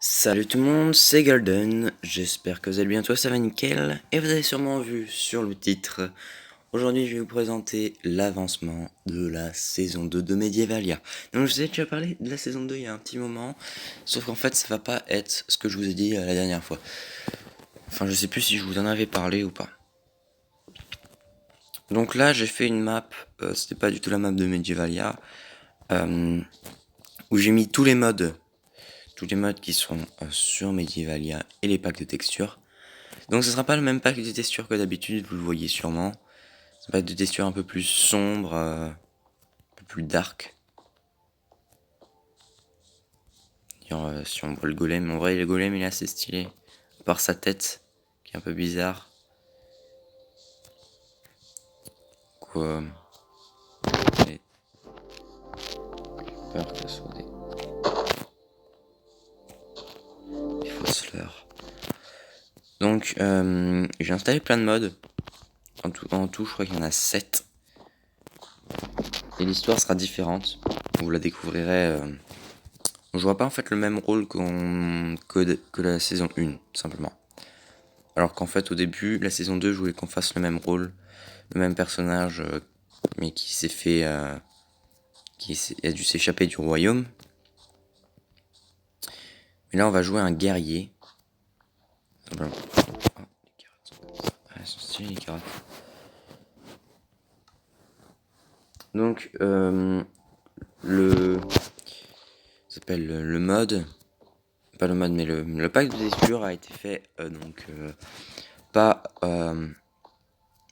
Salut tout le monde, c'est Golden, j'espère que vous allez bien, toi ça va nickel, et vous avez sûrement vu sur le titre, aujourd'hui je vais vous présenter l'avancement de la saison 2 de Medievalia. Donc je vous ai déjà parlé de la saison 2 il y a un petit moment, sauf qu'en fait ça va pas être ce que je vous ai dit la dernière fois. Enfin je sais plus si je vous en avais parlé ou pas. Donc là j'ai fait une map, c'était pas du tout la map de Medievalia, où j'ai mis tous les modes qui sont sur Medievalia et les packs de textures. Donc ce sera pas le même pack de textures que d'habitude, vous le voyez sûrement. C'est un pack de textures un peu plus sombre, un peu plus dark. D'ailleurs, si on voit le golem, en vrai le golem il est assez stylé. À part sa tête, qui est un peu bizarre. Quoi. J'ai peur que ce soit des fausses fleurs. Donc j'ai installé plein de modes. En tout je crois qu'il y en a 7. Et l'histoire sera différente. Vous la découvrirez. On jouera pas en fait le même rôle que la saison 1, simplement. Alors qu'en fait au début, la saison 2, je voulais qu'on fasse le même rôle, le même personnage, mais qui s'est fait... qui a dû s'échapper du royaume. Mais là on va jouer un guerrier. Simplement. Oh, les carottes sont comme ça. Ah, elles sont stylées les carottes. Donc le... ça s'appelle le mode... Pas le mode, mais le pack de texture a été fait pas...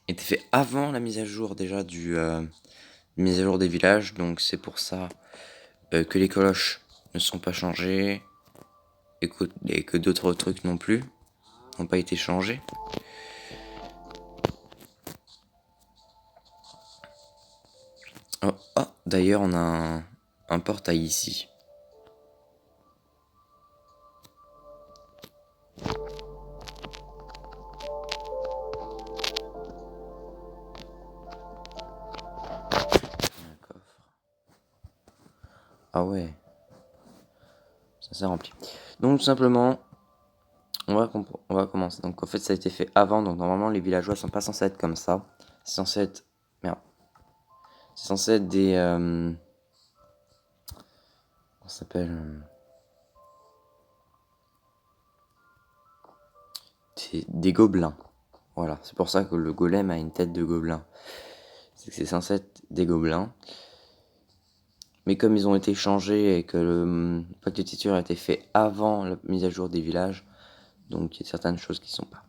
été fait avant la mise à jour déjà mise à jour des villages, donc c'est pour ça que les cloches ne sont pas changées et que d'autres trucs non plus n'ont pas été changés. Oh, oh, d'ailleurs on a un portail ici. Un coffre. Ah ouais, ça s'est rempli. Donc tout simplement, on va commencer. Donc en fait ça a été fait avant, donc normalement les villageois sont pas censés être comme ça. C'est censé être... Merde. C'est censé être des... comment ça s'appelle des gobelins. Voilà, c'est pour ça que le golem a une tête de gobelin. C'est que c'est censé être des gobelins. Mais comme ils ont été changés et que le pack de texture a été fait avant la mise à jour des villages, donc il y a certaines choses qui sont pas.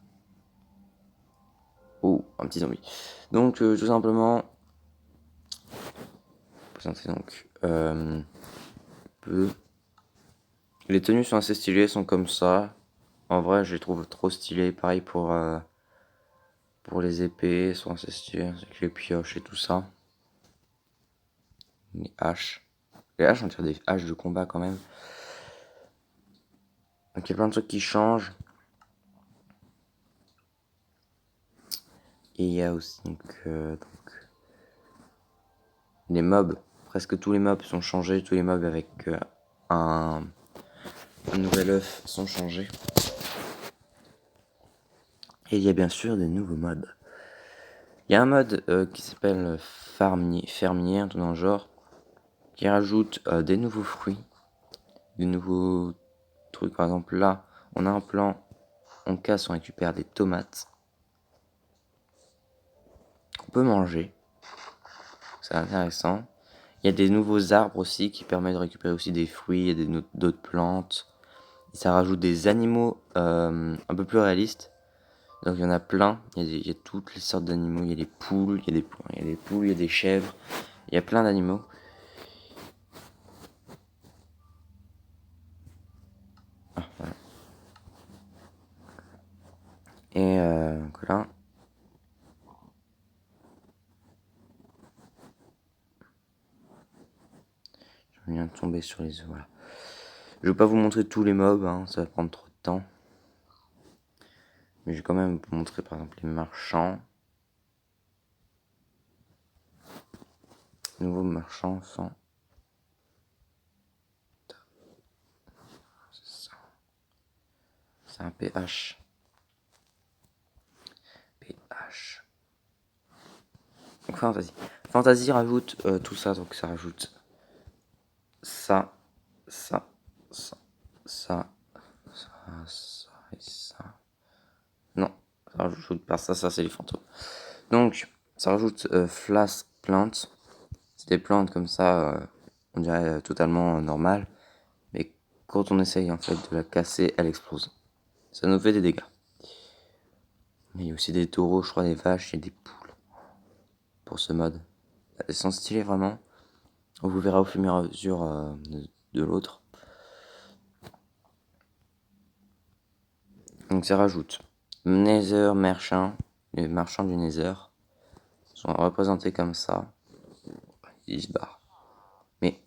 Oh, un petit zombie. Donc tout simplement, présenter donc peu. Les tenues sont assez stylées, sont comme ça. En vrai, je les trouve trop stylées. Pareil pour les épées, sont assez stylées avec les pioches et tout ça. Les haches. Les haches, on tire des haches de combat quand même. Donc il y a plein de trucs qui changent. Et il y a aussi les mobs. Presque tous les mobs sont changés. Tous les mobs avec un nouvel œuf sont changés. Et il y a bien sûr des nouveaux modes. Il y a un mode qui s'appelle fermier, un truc dans le genre, qui rajoute des nouveaux fruits, des nouveaux trucs. Par exemple là, on a un plan, on casse, on récupère des tomates qu'on peut manger. C'est intéressant. Il y a des nouveaux arbres aussi qui permettent de récupérer aussi des fruits et d'autres plantes. Et ça rajoute des animaux un peu plus réalistes. Donc il y en a plein. Il y a toutes les sortes d'animaux. Il y a des poules, il y a des poules, il y a des chèvres. Il y a plein d'animaux. Ah, voilà. Et voilà. Je viens de tomber sur les œufs. Voilà. Je vais pas vous montrer tous les mobs, hein, ça va prendre trop de temps. Mais je vais quand même vous montrer par exemple les marchands. Nouveaux marchands sont... C'est ça. C'est un PH. PH. Donc Fantasy. Fantasy rajoute tout ça, donc ça rajoute ça, ça, ça, ça, ça et ça. Non, ça rajoute pas ça, c'est les fantômes. Donc, ça rajoute Flash Plant. C'est des plantes comme ça, on dirait totalement normales. Mais quand on essaye en fait de la casser, elle explose. Ça nous fait des dégâts. Mais il y a aussi des taureaux, je crois, des vaches et des poules. Pour ce mode. Elles sont stylées vraiment. On vous verra au fur et à mesure de l'autre. Donc ça rajoute Nether Merchant. Les marchands du Nether sont représentés comme ça. Ils se barrent. Mais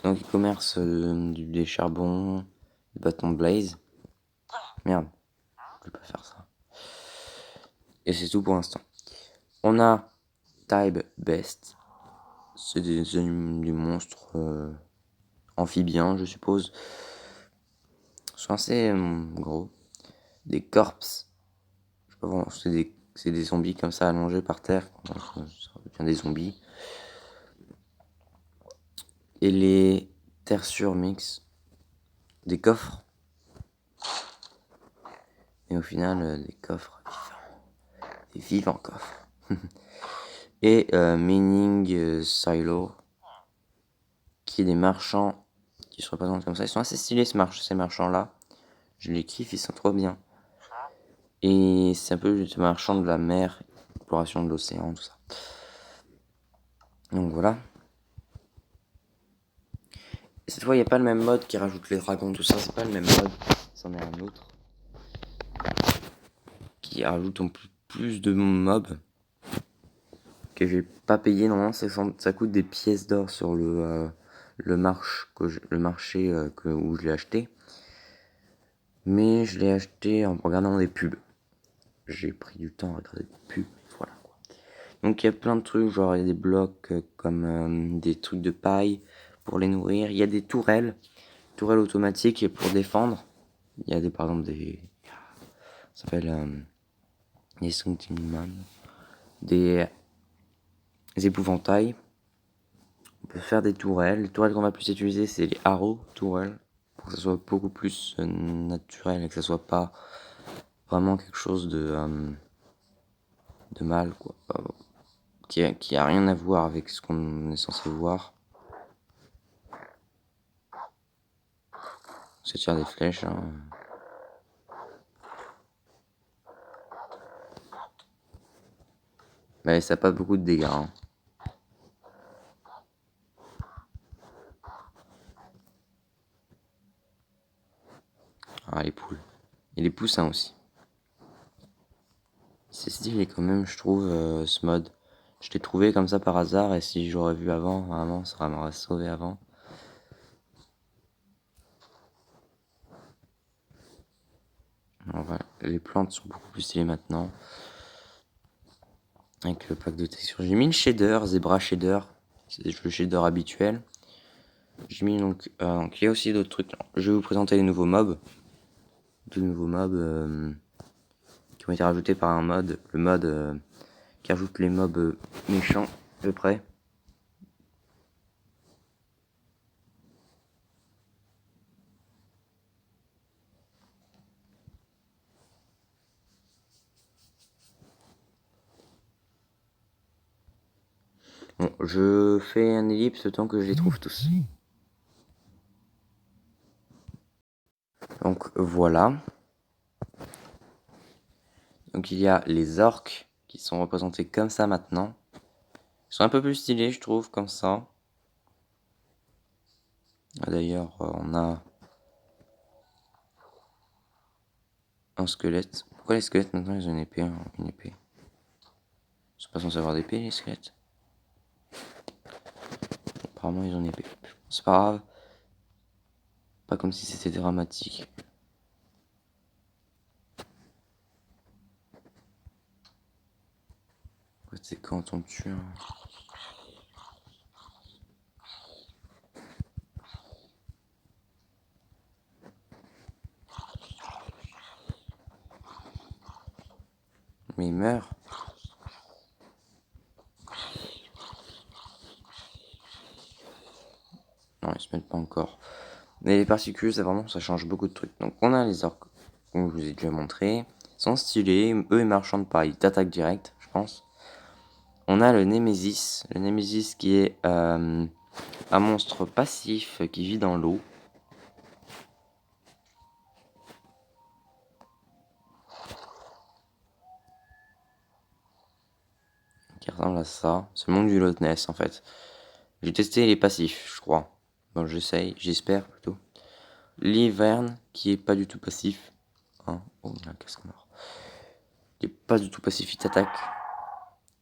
donc ils commercent des charbons, des bâtons de blaze. Merde, je vais pas faire ça. Et c'est tout pour l'instant. On a Tybe Best. C'est des monstres amphibiens, je suppose. Ils sont assez gros. Des corpses. Je sais pas vraiment, c'est des zombies comme ça allongés par terre. Donc, ça devient des zombies. Et les Tertiure Mix. Des coffres. Et au final, des coffres vivants. Des vivants coffres. Et Mining Silo. Qui est des marchands qui se représentent comme ça. Ils sont assez stylés ces marchands-là. Je les kiffe, ils sont trop bien. Et c'est un peu des marchands de la mer, exploration de l'océan, tout ça. Donc voilà. Et cette fois, il n'y a pas le même mode qui rajoute les dragons, tout ça. C'est pas le même mode. C'en est un autre. Qui rajoute en plus de mobs. Que j'ai pas payé. Normalement, ça coûte des pièces d'or sur le marché où je l'ai acheté. Mais je l'ai acheté en regardant des pubs. J'ai pris du temps à regarder des pubs. Voilà quoi. Donc il y a plein de trucs, genre il y a des blocs comme des trucs de paille pour les nourrir. Il y a des tourelles automatiques pour défendre. Il y a par exemple ça s'appelle des Suntingman, des épouvantails. On peut faire des tourelles. Les tourelles qu'on va plus utiliser, c'est les arrows tourelles, pour que ça soit beaucoup plus naturel et que ça soit pas vraiment quelque chose de mal, quoi. Qui a rien à voir avec ce qu'on est censé voir. Ça tire des flèches. Hein. Mais ça n'a pas beaucoup de dégâts. Hein. Ah, les poules. Et les poussins aussi. C'est stylé quand même, je trouve, ce mode. Je l'ai trouvé comme ça par hasard, et si j'aurais vu avant, vraiment, ça m'aurait sauvé avant. Alors, voilà. Les plantes sont beaucoup plus stylées maintenant. Avec le pack de texture. J'ai mis le shader, Zebra Shader. C'est le shader habituel. J'ai mis donc il y a aussi d'autres trucs. Je vais vous présenter les nouveaux mobs. Deux nouveaux mobs qui ont été rajoutés par un mode. Le mode qui ajoute les mobs méchants, à peu près. Bon, je fais un ellipse le temps que je les trouve tous. Donc voilà. Donc il y a les orques qui sont représentés comme ça maintenant. Ils sont un peu plus stylés, je trouve, comme ça. D'ailleurs, on a un squelette. Pourquoi les squelettes maintenant ils ont une épée? Ils sont pas censés avoir d'épée les squelettes. Apparemment ils ont une épée. C'est pas grave. Pas comme si c'était dramatique. C'est quand on tue. Mais il meurt. Non, ils se mettent pas encore. Mais les particules, ça change beaucoup de trucs. Donc on a les orques, comme je vous ai déjà montré. Ils sont stylés, eux ils marchandent pas, ils t'attaquent direct, je pense. On a le Némésis. Le Némésis qui est un monstre passif qui vit dans l'eau. Qui ressemble à ça. C'est le monde du Loch Ness en fait. J'ai testé les passifs, je crois. Bon, j'espère plutôt. L'Hiverne qui est pas du tout passif. Hein, oh, il y a un casque mort. Qui est pas du tout passif, il t'attaque.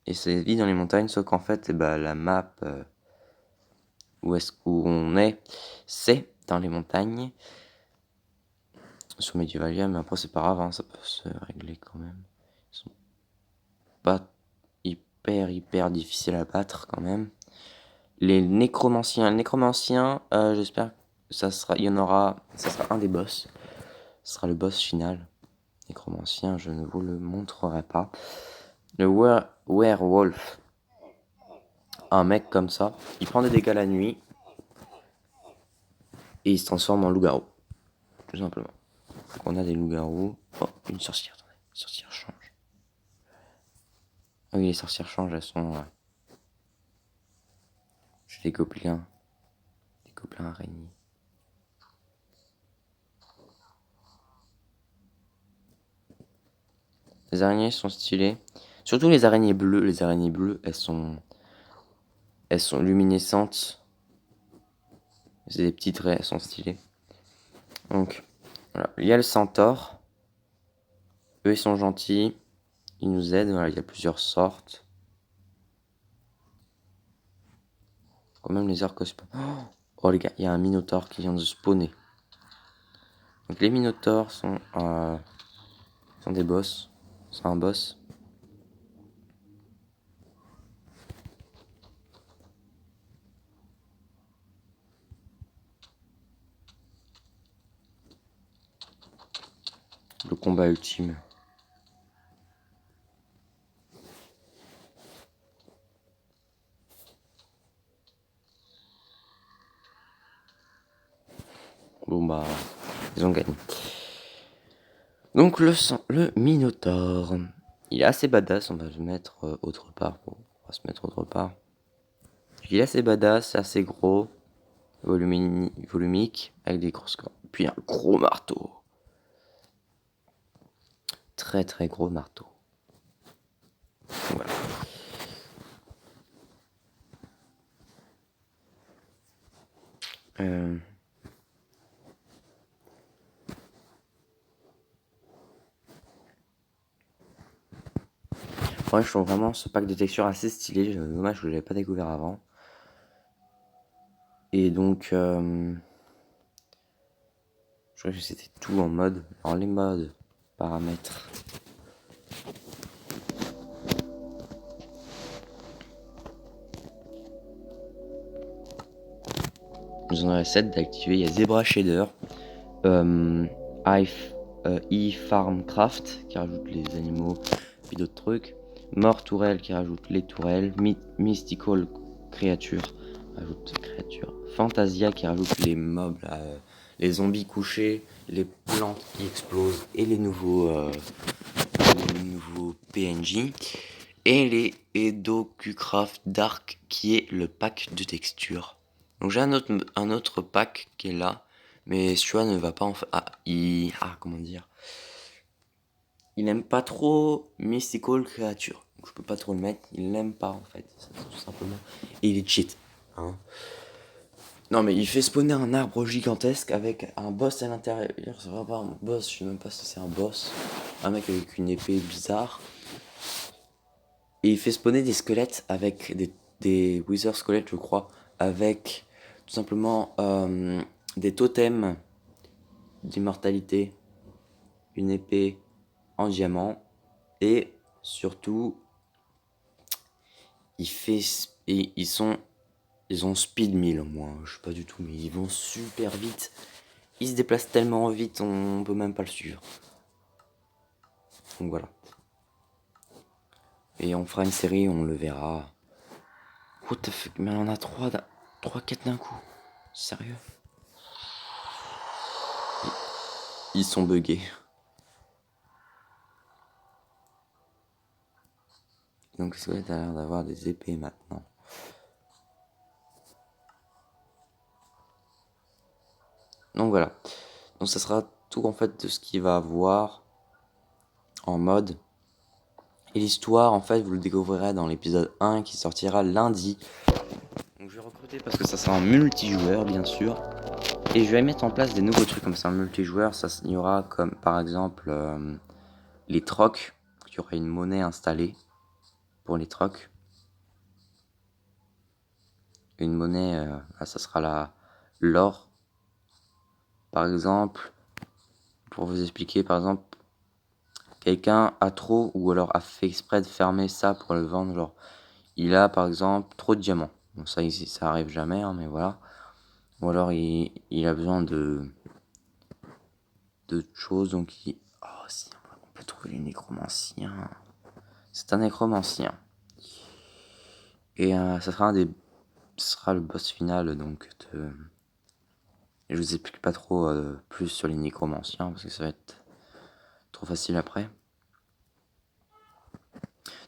Et ça vit dans les montagnes, sauf qu'en fait, la map où on est, c'est dans les montagnes. Sur Medievalia, mais après c'est pas grave, hein, ça peut se régler quand même. Ils sont pas hyper difficiles à battre quand même. Les nécromanciens. J'espère que ça sera un des boss. Ce sera le boss final. Nécromancien, je ne vous le montrerai pas. Le werewolf. Un mec comme ça, il prend des dégâts la nuit. Et il se transforme en loup-garou. Tout simplement. Donc on a des loups-garous. Oh, une sorcière, attendez. Une sorcière change. Ah oui, les sorcières changent, elles sont... J'ai des gobelins. Des gobelins araignées. Les araignées sont stylées. Surtout les araignées bleues. Les araignées bleues, elles sont luminescentes. C'est des petites raies, elles sont stylées. Donc, voilà. Il y a le centaure. Eux, ils sont gentils. Ils nous aident. Voilà, il y a plusieurs sortes. Quand même les orques spawn. Oh les gars, il y a un minotaure qui vient de spawner. Donc les minotaures sont des boss. C'est un boss. Le combat ultime. Bon bah, ils ont gagné. Donc le Minotaure. Il est assez badass, on va le mettre autre part. On va se mettre autre part. Il est assez badass, assez gros, volumique, avec des grosses cornes. Puis un gros marteau. Très très gros marteau. Voilà. Ouais, je trouve vraiment ce pack de textures assez stylé. Dommage que je l'avais pas découvert avant. Et donc, je crois que c'était tout en mode. Alors les modes, paramètres. Vous en aurez 7 d'activer. Il y a Zebra Shader, eFarmcraft qui rajoute les animaux, puis d'autres trucs. Mort Tourelle qui rajoute les tourelles. Mystical Creature rajoute créatures. Fantasia qui rajoute les mobs, les zombies couchés, les plantes qui explosent et les nouveaux PNJ. Et les EdoQCraft Dark qui est le pack de textures. Donc j'ai un autre pack qui est là, mais celui-là ne va pas en fait. Comment dire. Il n'aime pas trop Mystical Creature. Donc je peux pas trop le mettre. Il l'aime pas en fait, tout simplement. Et il est cheat. Hein. Non mais il fait spawner un arbre gigantesque avec un boss à l'intérieur. C'est vraiment pas un boss, je sais même pas si c'est un boss. Un mec avec une épée bizarre. Et il fait spawner des squelettes avec des wither squelettes, je crois, avec tout simplement des totems d'immortalité, une épée en diamant, et surtout, ils ont speed 1000 au moins, je sais pas du tout, mais ils vont super vite. Ils se déplacent tellement vite, on peut même pas le suivre. Donc voilà. Et on fera une série, on le verra. What the fuck, mais on a 3 4 d'un coup. Sérieux? Ils sont buggés. Donc Squelette a l'air d'avoir des épées maintenant. Donc voilà. Donc ça sera tout en fait de ce qu'il va avoir en mode. Et l'histoire en fait vous le découvrirez dans l'épisode 1 qui sortira lundi. Donc je vais recruter parce que ça sera en multijoueur bien sûr. Et je vais mettre en place des nouveaux trucs comme ça en multijoueur. Ça il y aura comme par exemple les trocs. Il y aura une monnaie installée pour les trocs. Une monnaie, ça sera l'or. Par exemple, pour vous expliquer, par exemple, quelqu'un a trop ou alors a fait exprès de fermer ça pour le vendre. Genre, il a par exemple trop de diamants. Bon, ça arrive jamais, hein, mais voilà. Ou alors il a besoin de choses, donc oh si, on peut trouver les nécromanciens. C'est un nécromancien. Et ça sera le boss final, donc je vous explique pas trop plus sur les nécromanciens parce que ça va être trop facile après.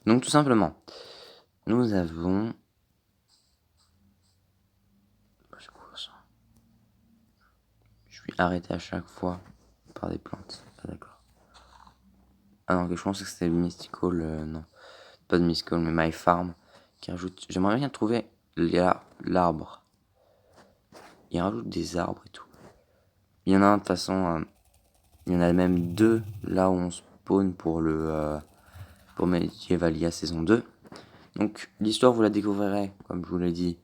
Donc tout simplement, nous avons... Je suis arrêté à chaque fois par des plantes. Ah d'accord. Ah non, je pense que c'était Mystical, non. Pas de Mystical, mais My Farm, qui rajoute... J'aimerais bien trouver l'arbre. Il rajoute des arbres et tout. Il y en a un, de toute façon, il y en a même 2 là où on spawn pour pour Medievalia saison 2. Donc l'histoire vous la découvrirez, comme je vous l'ai dit,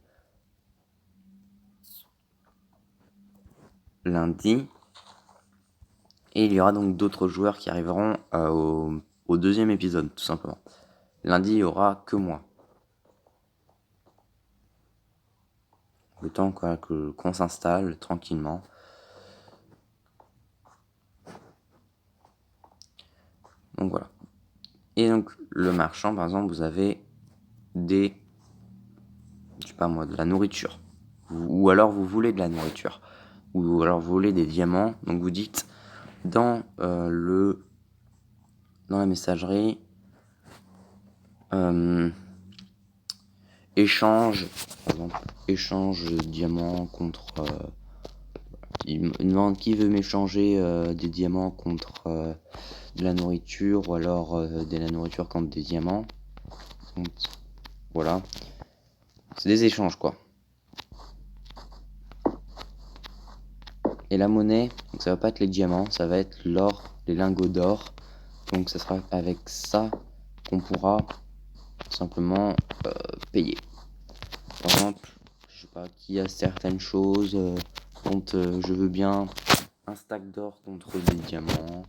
lundi. Et il y aura donc d'autres joueurs qui arriveront au deuxième épisode, tout simplement. Lundi, il y aura que moi. Le temps qu'on s'installe tranquillement. Donc voilà. Et donc le marchand, par exemple, vous avez je sais pas moi, de la nourriture. Ou alors vous voulez de la nourriture. Ou alors vous voulez des diamants. Donc vous dites dans la messagerie échange, par exemple, échange diamants contre... il me demande qui veut m'échanger des diamants contre de la nourriture ou alors de la nourriture contre des diamants. Donc, voilà. C'est des échanges quoi. Et la monnaie, donc ça va pas être les diamants, ça va être l'or, les lingots d'or. Donc ça sera avec ça qu'on pourra simplement payer. Par exemple, je sais pas, qui a certaines choses contre je veux bien un stack d'or contre des diamants,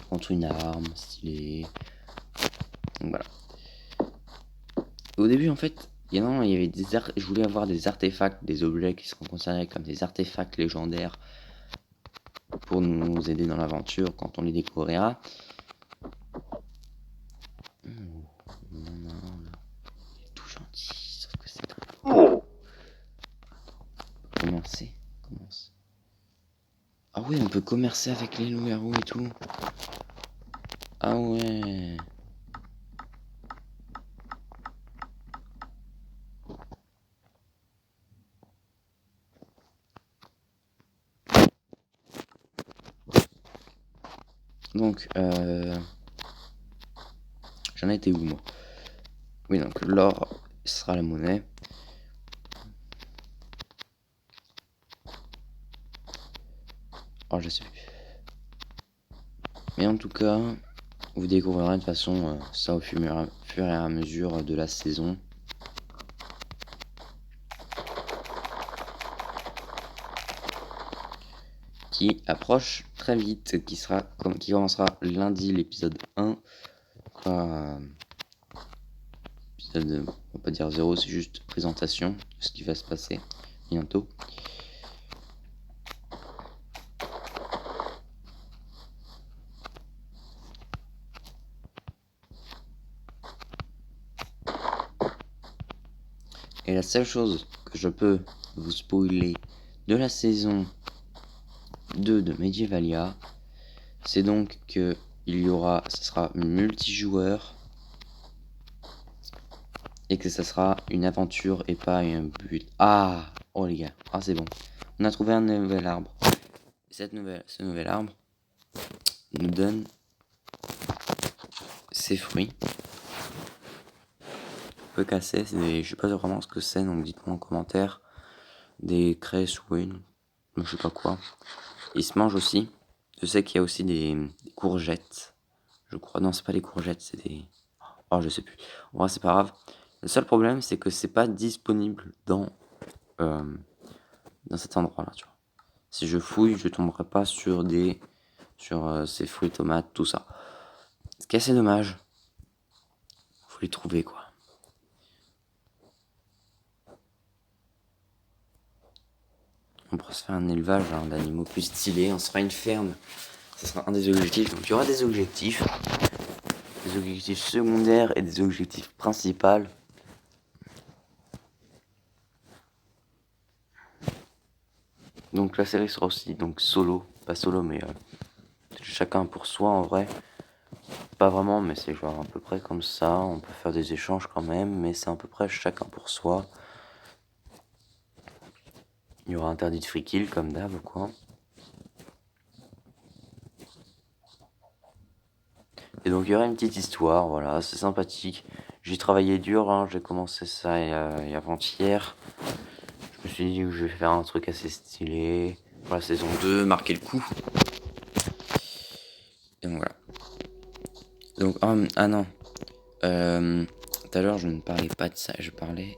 contre une arme stylée. Donc voilà. Au début en fait, il y avait je voulais avoir des artefacts, des objets qui seront considérés comme des artefacts légendaires pour nous aider dans l'aventure quand on les découvrira. Non, il est tout gentil, sauf que c'est un... Commencer. Ah oui, on peut commercer avec les loups-garous et tout. Ah ouais. Donc, j'en ai été où moi? Oui, donc l'or sera la monnaie. Oh, je sais plus. Mais en tout cas, vous découvrirez de toute façon ça au fur et à mesure de la saison. Qui approche très vite, qui commencera lundi l'épisode 1. Épisode, on va pas dire 0, c'est juste présentation de ce qui va se passer bientôt. Et la seule chose que je peux vous spoiler de la saison 2 de Medievalia, c'est donc que ce sera multijoueur et que ça sera une aventure et pas un but. Ah, oh les gars, c'est bon. On a trouvé un nouvel arbre. Ce nouvel arbre nous donne ses fruits. Un peu cassé, je sais pas vraiment ce que c'est, donc dites-moi en commentaire. Des craies ou je sais pas quoi. Il se mange aussi. Je sais qu'il y a aussi des courgettes. Je crois. Non, c'est pas des courgettes, c'est des. Oh, je sais plus. Ouais, c'est pas grave. Le seul problème, c'est que c'est pas disponible dans cet endroit-là, tu vois. Si je fouille, je tomberai pas sur ces fruits, tomates, tout ça. Ce qui est assez dommage. Faut les trouver, quoi. On pourra se faire un élevage d'animaux plus stylés. On sera une ferme. Ce sera un des objectifs. Donc il y aura des objectifs secondaires et des objectifs principaux. Donc la série sera aussi solo, pas solo mais chacun pour soi en vrai. Pas vraiment, mais c'est genre à peu près comme ça. On peut faire des échanges quand même, mais c'est à peu près chacun pour soi. Il y aura interdit de free kill comme d'hab quoi. Et donc il y aura une petite histoire, voilà, c'est sympathique. J'ai travaillé dur, j'ai commencé ça avant-hier. Je me suis dit que je vais faire un truc assez stylé pour la saison 2, marquer le coup. Et donc voilà. Donc, non. Tout à l'heure, je ne parlais pas de ça. Je parlais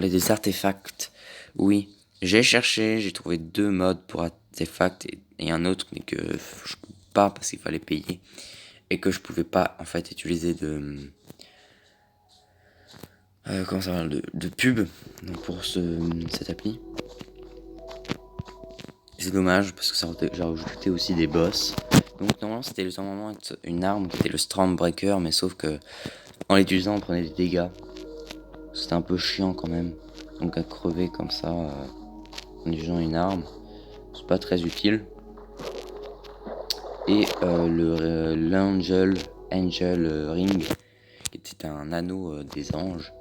des artefacts. Oui, j'ai cherché, j'ai trouvé 2 modes pour artefacts et un autre, mais que je peux pas parce qu'il fallait payer. Et que je pouvais pas, en fait, utiliser de pub pour cette appli. C'est dommage parce que ça j'ai rajouté aussi des boss. Donc normalement c'était une arme qui était le Stormbreaker, mais sauf que en l'utilisant on prenait des dégâts. C'était un peu chiant quand même. Donc à crever comme ça en utilisant une arme, c'est pas très utile. Et l'Angel Ring, qui était un anneau des anges,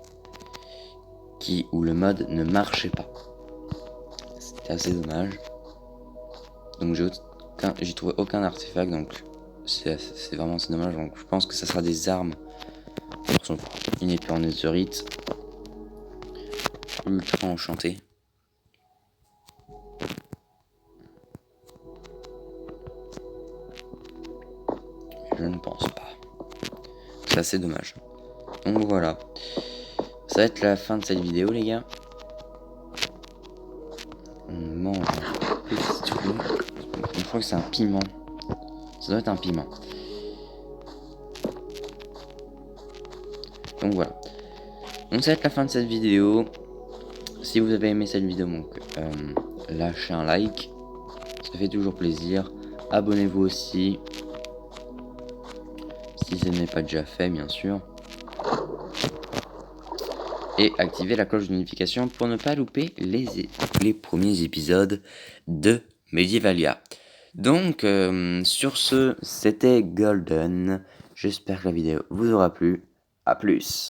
où le mode ne marchait pas. C'était assez dommage. Donc j'ai trouvé aucun artefact, donc c'est vraiment assez dommage. Donc je pense que ça sera des armes. Une épée en netherite, ultra enchantée. Je ne pense pas. C'est assez dommage. Donc voilà. Ça va être la fin de cette vidéo les gars. On mange un petit truc. Je crois que c'est un piment. Ça doit être un piment. Donc voilà. Donc ça va être la fin de cette vidéo. Si vous avez aimé cette vidéo, lâchez un like. Ça fait toujours plaisir. Abonnez-vous aussi. Si ce n'est pas déjà fait, bien sûr. Et activez la cloche de notification pour ne pas louper les premiers épisodes de Medievalia. Donc, sur ce, c'était Golden. J'espère que la vidéo vous aura plu. A plus.